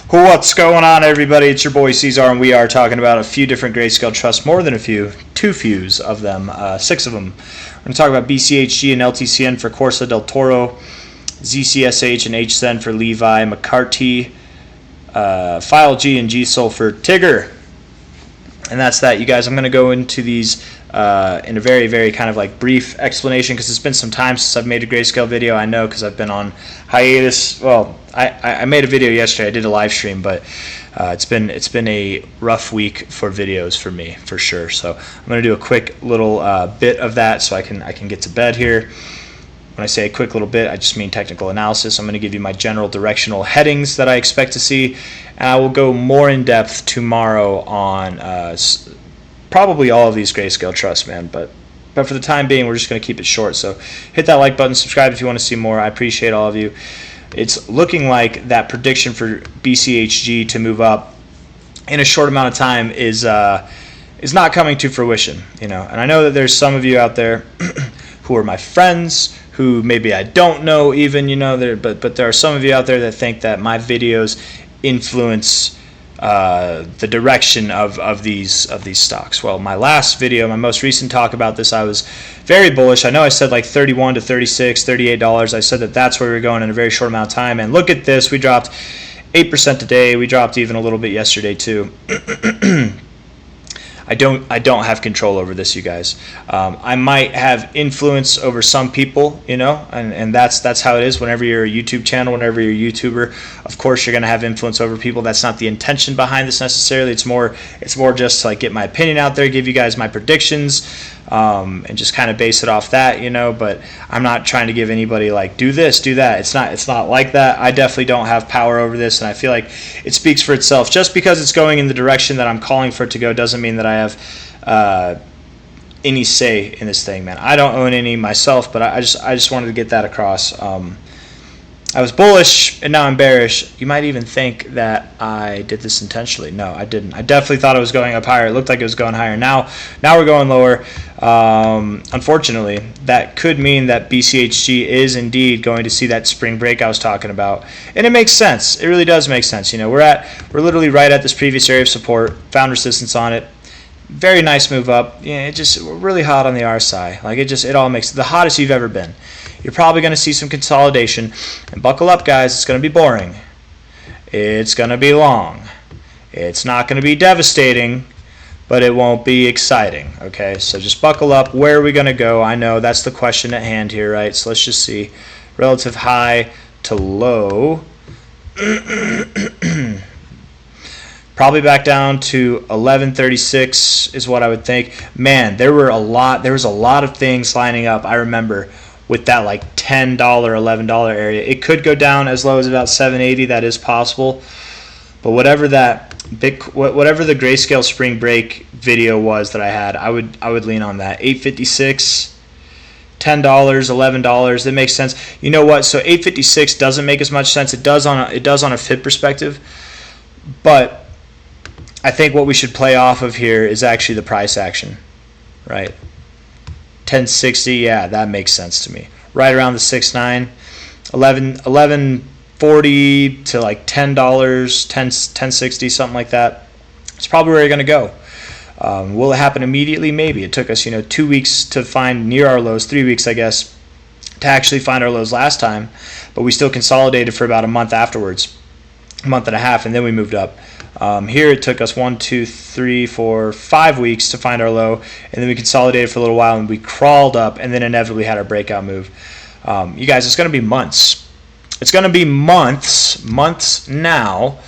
What's going on, everybody? It's your boy C-Zar, and we are talking about a few different Grayscale trusts, more than a few, two fews of them, 6 of them. We're going to talk about BCHG and LTCN for Corsa del Toro, ZCSH and HZEN for Levi, McCarty, Filecoin and G-Sol for Tigger. And that's that, you guys. I'm going to go into these in a very, very kind of like brief explanation because it's been some time since I've made a Grayscale video. I know because I've been on hiatus. Well, I made a video yesterday. I did a live stream, but it's been a rough week for videos for me, for sure. So I'm going to do a quick little bit of that so I can get to bed here. When I say a quick little bit, I just mean technical analysis. I'm going to give you my general directional headings that I expect to see, and I will go more in depth tomorrow on probably all of these Grayscale trusts, man. But for the time being, we're just going to keep it short. So hit that like button, subscribe if you want to see more. I appreciate all of you. It's looking like that prediction for BCHG to move up in a short amount of time is not coming to fruition, you know. And I know that there's some of you out there who are my friends, who maybe I don't know even, you know, but there are some of you out there that think that my videos influence the direction of these stocks. Well, my last video, my most recent talk about this, I was very bullish. I know I said like $31 to $36, $38. I said that that's where we were going in a very short amount of time, and look at this. We dropped 8% today. We dropped even a little bit yesterday too. I don't have control over this, you guys. I might have influence over some people, you know, and that's how it is. Whenever you're a YouTube channel, whenever you're a YouTuber, of course you're gonna have influence over people. That's not the intention behind this necessarily. It's more just to like get my opinion out there, give you guys my predictions, and just kind of base it off that, you know. But I'm not trying to give anybody like do this, do that. It's not like that. I definitely don't have power over this, and I feel like it speaks for itself. Just because it's going in the direction that I'm calling for it to go doesn't mean that I have any say in this thing, man. I don't own any myself, but I just wanted to get that across. I was bullish and now I'm bearish. You might even think that I did this intentionally. No, I didn't. I definitely thought it was going up higher. It looked like it was going higher. Now we're going lower. Unfortunately, that could mean that BCHG is indeed going to see that spring break I was talking about, and it makes sense. It really does make sense. You know, we're literally right at this previous area of support. Found resistance on it. Very nice move up. Yeah, we're really hot on the RSI. Like it all makes the hottest you've ever been. You're probably going to see some consolidation, and buckle up, guys. It's going to be boring. It's going to be long. It's not going to be devastating, but it won't be exciting. Okay, so just buckle up. Where are we going to go? I know that's the question at hand here, right? So let's just see. Relative high to low. Probably back down to 1136 is what I would think. Man, there was a lot of things lining up. I remember with that like $10, $11 area. It could go down as low as about 780. That is possible. But whatever the Grayscale spring break video was that I had, I would lean on that. 856, $10, $11. That makes sense. You know what? So 856 doesn't make as much sense. It does on a FIB perspective, but I think what we should play off of here is actually the price action, right? 1060, yeah, that makes sense to me. Right around the 6.9, 1140 to like $10, 1060, something like that. It's probably where you're going to go. Will it happen immediately? Maybe. It took us, 2 weeks to find near our lows, 3 weeks, I guess, to actually find our lows last time. But we still consolidated for about a month afterwards, a month and a half, and then we moved up. Here it took us 1, 2, 3, 4, 5 weeks to find our low, and then we consolidated for a little while, and we crawled up, and then inevitably had our breakout move. You guys, it's going to be months. It's going to be months now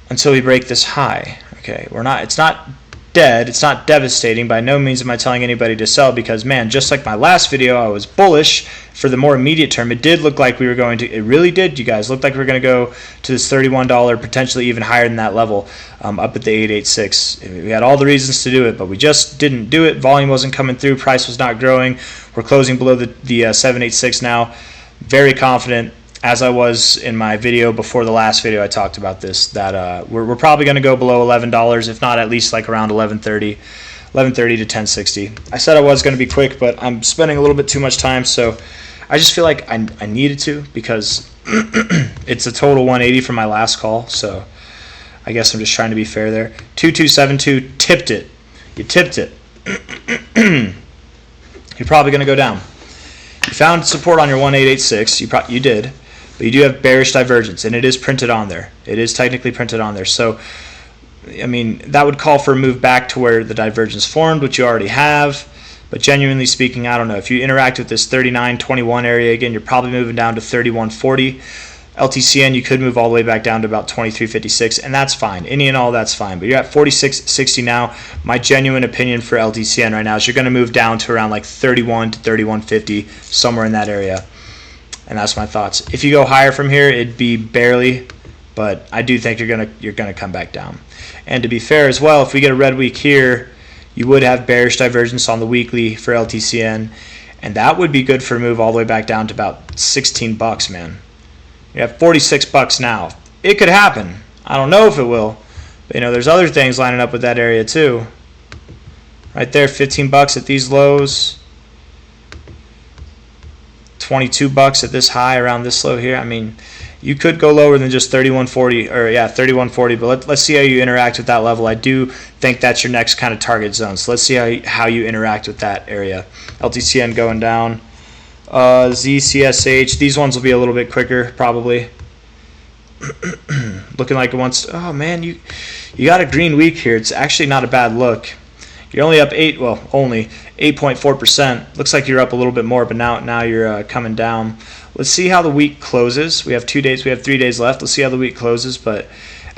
until we break this high. Okay, it's not dead. It's not devastating. By no means am I telling anybody to sell because, man, just like my last video, I was bullish for the more immediate term. It did look like we were going to, it really did, you guys, looked like we were going to go to this $31, potentially even higher than that level, up at the 886. We had all the reasons to do it, but we just didn't do it. Volume wasn't coming through. Price was not growing. We're closing below the 786 now. Very confident, as I was in my video before the last video, I talked about this, that we're probably going to go below $11, if not at least like around 1130 to 1060. I said I was going to be quick, but I'm spending a little bit too much time, so I just feel like I needed to, because it's a total 180 from my last call, so I guess I'm just trying to be fair there. 2272 tipped it. You tipped it. You're probably going to go down. You found support on your 1886. You did, but you do have bearish divergence, and it is printed on there. It is technically printed on there. So, I mean, that would call for a move back to where the divergence formed, which you already have. But genuinely speaking, I don't know. If you interact with this 39.21 area again, you're probably moving down to 31.40. LTCN, you could move all the way back down to about 23.56, and that's fine. Any and all, that's fine. But you're at 46.60 now. My genuine opinion for LTCN right now is you're going to move down to around like 31 to 31.50, somewhere in that area. And that's my thoughts. If you go higher from here, it'd be barely, but I do think you're gonna come back down. And to be fair as well, if we get a red week here, you would have bearish divergence on the weekly for LTCN, and that would be good for a move all the way back down to about 16 bucks, man. You have 46 bucks now. It could happen. I don't know if it will, but you know, there's other things lining up with that area too. Right there, 15 bucks at these lows, 22 bucks at this high around this low here. I mean, you could go lower than just 31.40, or yeah, 31.40, but let's see how you interact with that level. I do think that's your next kind of target zone, so let's see how you interact with that area. LTCN going down. ZCSH, these ones will be a little bit quicker probably. Looking like it wants, oh man, you got a green week here. It's actually not a bad look. You're only up only 8.4%. Looks like you're up a little bit more, but now you're coming down. Let's see how the week closes. We have 2 days, we have 3 days left. Let's see how the week closes, but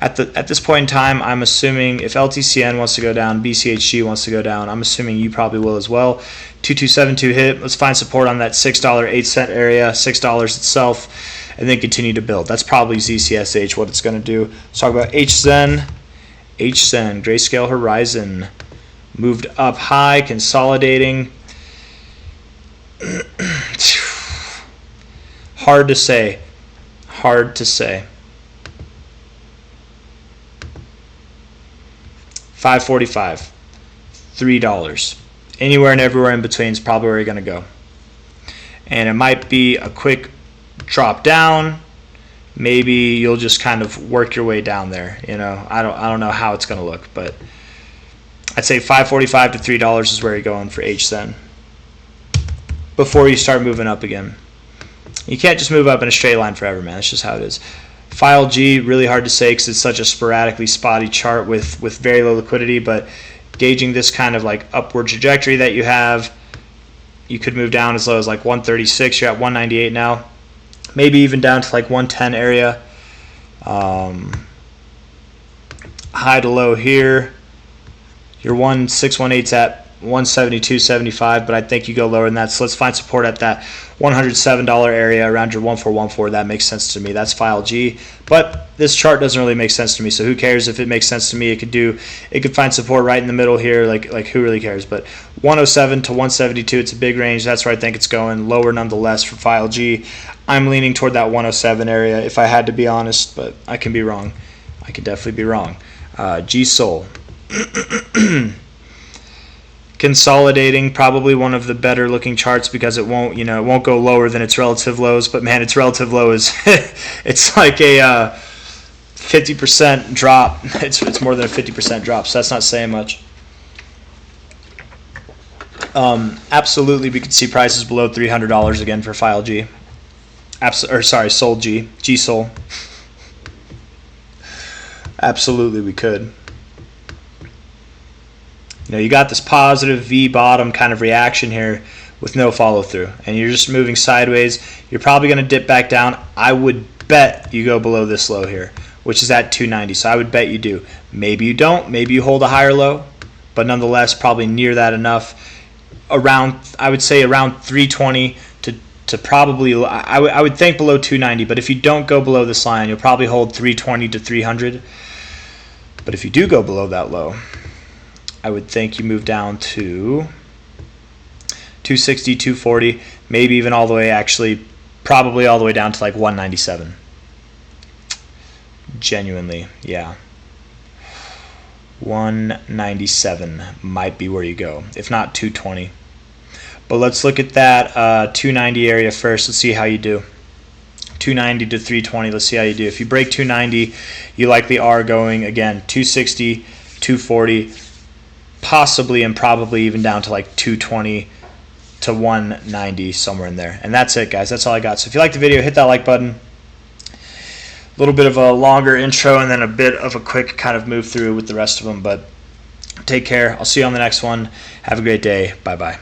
at this point in time, I'm assuming if LTCN wants to go down, BCHG wants to go down, I'm assuming you probably will as well. 2272 hit. Let's find support on that $6.08 area, $6 itself, and then continue to build. That's probably ZCSH, what it's going to do. Let's talk about HZEN. HZEN, Grayscale Horizon. Moved up high, consolidating. Hard to say. Hard to say. 5.45, $3. Anywhere and everywhere in between is probably where you're going to go. And it might be a quick drop down. Maybe you'll just kind of work your way down there. You know, I don't know how it's going to look, but I'd say $5.45 to $3 is where you're going for HZEN before you start moving up again. You can't just move up in a straight line forever, man. That's just how it is. File G, really hard to say because it's such a sporadically spotty chart with very low liquidity, but gauging this kind of like upward trajectory that you have, you could move down as low as like 136. You're at 198 now, maybe even down to like 110 area. High to low here, your 1618's at 172.75, but I think you go lower than that. So let's find support at that $107 area around your 1414. That makes sense to me. That's File G. But this chart doesn't really make sense to me. So who cares if it makes sense to me? It could find support right in the middle here. Like who really cares? But 107 to 172, it's a big range. That's where I think it's going. Lower nonetheless for File G. I'm leaning toward that 107 area if I had to be honest, but I can be wrong. I could definitely be wrong. G-Sol. Consolidating, probably one of the better looking charts because it won't go lower than its relative lows, but man, its relative low is it's like a 50% drop. It's more than a 50% drop, so that's not saying much. Absolutely, we could see prices below $300 again for File G. Sol G, G-Sol. Absolutely, we could. You know, you got this positive V bottom kind of reaction here with no follow through, and you're just moving sideways. You're probably going to dip back down. I would bet you go below this low here, which is at 290. So I would bet you do. Maybe you don't. Maybe you hold a higher low, but nonetheless, probably near that enough. I would say around 320 to probably. I would think below 290. But if you don't go below this line, you'll probably hold 320 to 300. But if you do go below that low, I would think you move down to 260, 240, maybe even all the way, actually, probably all the way down to like 197. Genuinely, yeah. 197 might be where you go, if not 220. But let's look at that 290 area first. Let's see how you do. 290 to 320. Let's see how you do. If you break 290, you likely are going, again, 260, 240, possibly and probably even down to like 220 to 190, somewhere in there. And that's it, guys. That's all I got. So if you like the video, hit that like button. A little bit of a longer intro and then a bit of a quick kind of move through with the rest of them. But take care. I'll see you on the next one. Have a great day. Bye-bye.